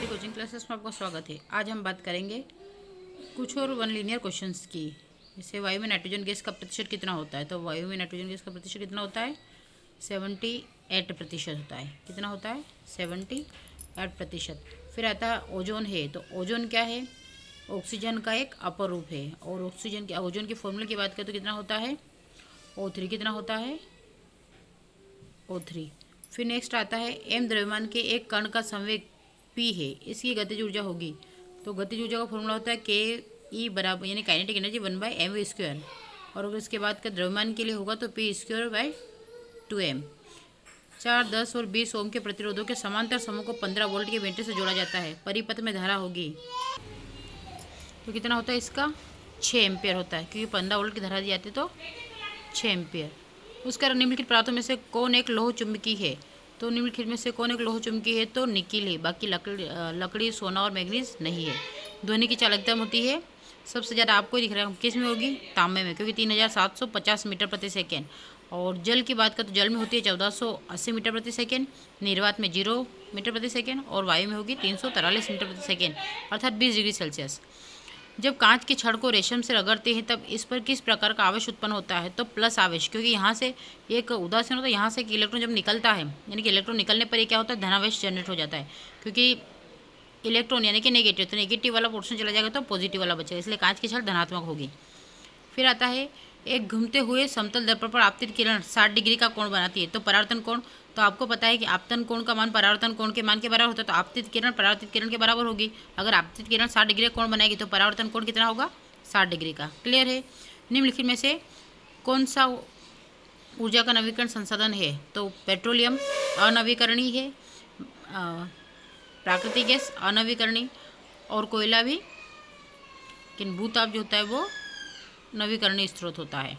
Bharti coaching classes में आपका स्वागत है। आज हम बात करेंगे कुछ और वन लीनियर क्वेश्चंस की। जैसे वायु में नाइट्रोजन गैस का प्रतिशत कितना होता है, तो वायु में नाइट्रोजन गैस का प्रतिशत कितना होता है, 78% होता है। कितना होता है, 78%। फिर आता है ओजोन है, तो ओजोन क्या है, ऑक्सीजन का एक अपर रूप है। और ओजोन की फॉर्मूले की बात करें तो कितना होता है, O3। कितना होता है, O3। फिर नेक्स्ट आता है m द्रव्यमान के एक कण का संवेग p है, इसकी गतिज ऊर्जा होगी। तो गतिज ऊर्जा का फॉर्मूला होता है के ई बराबर यानी काइनेटिक एनर्जी 1/mv²। और अगर इसके बाद का द्रव्यमान के लिए होगा तो p²/2m। 4, 10 और 20 ओम के प्रतिरोधों के समांतर समूह को 15 वोल्ट के बैटरी से जोड़ा जाता है। परिपथ में धारा होगी तो कितना होता है इसका, 6 एम्पियर होता है, क्योंकि 15 वोल्ट की धारा दी जाती है तो 6 एम्पियर। उसका निम्नलिखित पदार्थों में से कौन एक लोह चुंबकी है, तो निम्नलिखित में से कौन एक लोह चुंबकी है, तो निकिल है। बाकी लकड़ी, सोना और मैग्नीज नहीं है। ध्वनि की चालकता होती है सबसे ज़्यादा आपको दिख रहा है किस में होगी, तांबे में, क्योंकि 3750 मीटर प्रति सेकेंड। और जल की बात करें तो जल में होती है 1480 मीटर प्रति सेकेंड, निर्वात में 0 मीटर प्रति सेकेंड, और वायु में होगी 343 मीटर प्रति सेकेंड, अर्थात 20 डिग्री सेल्सियस। जब कांच की छड़ को रेशम से रगड़ते हैं तब इस पर किस प्रकार का आवेश उत्पन्न होता है, तो प्लस आवेश, क्योंकि यहाँ से एक उदासीन होता है, यहाँ से एक इलेक्ट्रॉन जब निकलता है, यानी कि इलेक्ट्रॉन निकलने पर ये क्या होता है, धनावेश जनरेट हो जाता है। क्योंकि इलेक्ट्रॉन यानी कि नेगेटिव, तो नेगेटिव वाला पोर्शन चला जाएगा तो पॉजिटिव वाला बचेगा, इसलिए कांच की छड़ धनात्मक होगी। फिर आता है एक घूमते हुए समतल दर्पण पर आपतित किरण 60 डिग्री का कोण बनाती है, तो परावर्तन कोण, तो आपको पता है कि आपतन कोण का मान परावर्तन कोण के मान के बराबर होता है, तो आपतित किरण परावर्तित किरण के बराबर होगी। अगर आपतित किरण 60 डिग्री का कोण बनाएगी तो परावर्तन कोण कितना होगा, 60 डिग्री का। क्लियर है। निम्नलिखित में से कौन सा ऊर्जा का नवीकरण संसाधन है, तो पेट्रोलियम अनवीकरणीय है, प्राकृतिक गैस अनवीकरणीय, और कोयला भी, लेकिन भूताप जो होता है वो नवीकरणीय स्रोत होता है।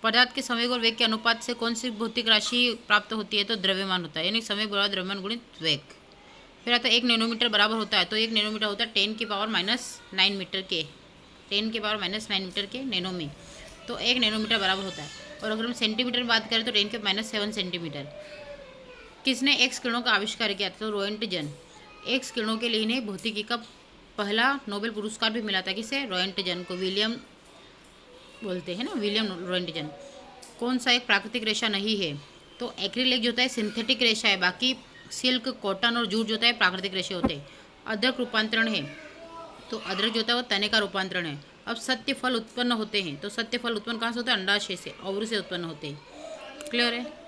पदार्थ के संवेग और वेग के अनुपात से कौन सी भौतिक राशि प्राप्त होती है, तो द्रव्यमान होता है, यानी संवेग बराबर द्रव्यमान गुणित वेग। फिर आता है 1 नैनोमीटर बराबर होता है, तो 1 नैनोमीटर होता है 10⁻⁹ मीटर के, 10⁻⁹ मीटर के नैनो में, तो 1 नैनोमीटर बराबर होता है। और अगर हम सेंटीमीटर में बात करें तो 10⁻⁷ सेंटीमीटर। किसने एक्स किरणों का आविष्कार किया था, तो रोएंटजन। एक्स किरणों के लिए इन्हें भौतिकी का पहला नोबेल पुरस्कार भी मिला था, किसे, रोएंटजन को, विलियम बोलते हैं ना, विलियम रोएंटजन। कौन सा एक प्राकृतिक रेशा नहीं है, तो एक्रिलिक जो होता है सिंथेटिक रेशा है, बाकी सिल्क, कॉटन और जूट जो होता है प्राकृतिक रेशे होते हैं। अदरक रूपांतरण है, तो अदरक जो होता है वो तने का रूपांतरण है। अब सत्य फल उत्पन्न होते हैं, तो सत्य फल उत्पन्न कहाँ से होता है, अंडाशय से, ओवरी से उत्पन्न होते हैं। क्लियर है।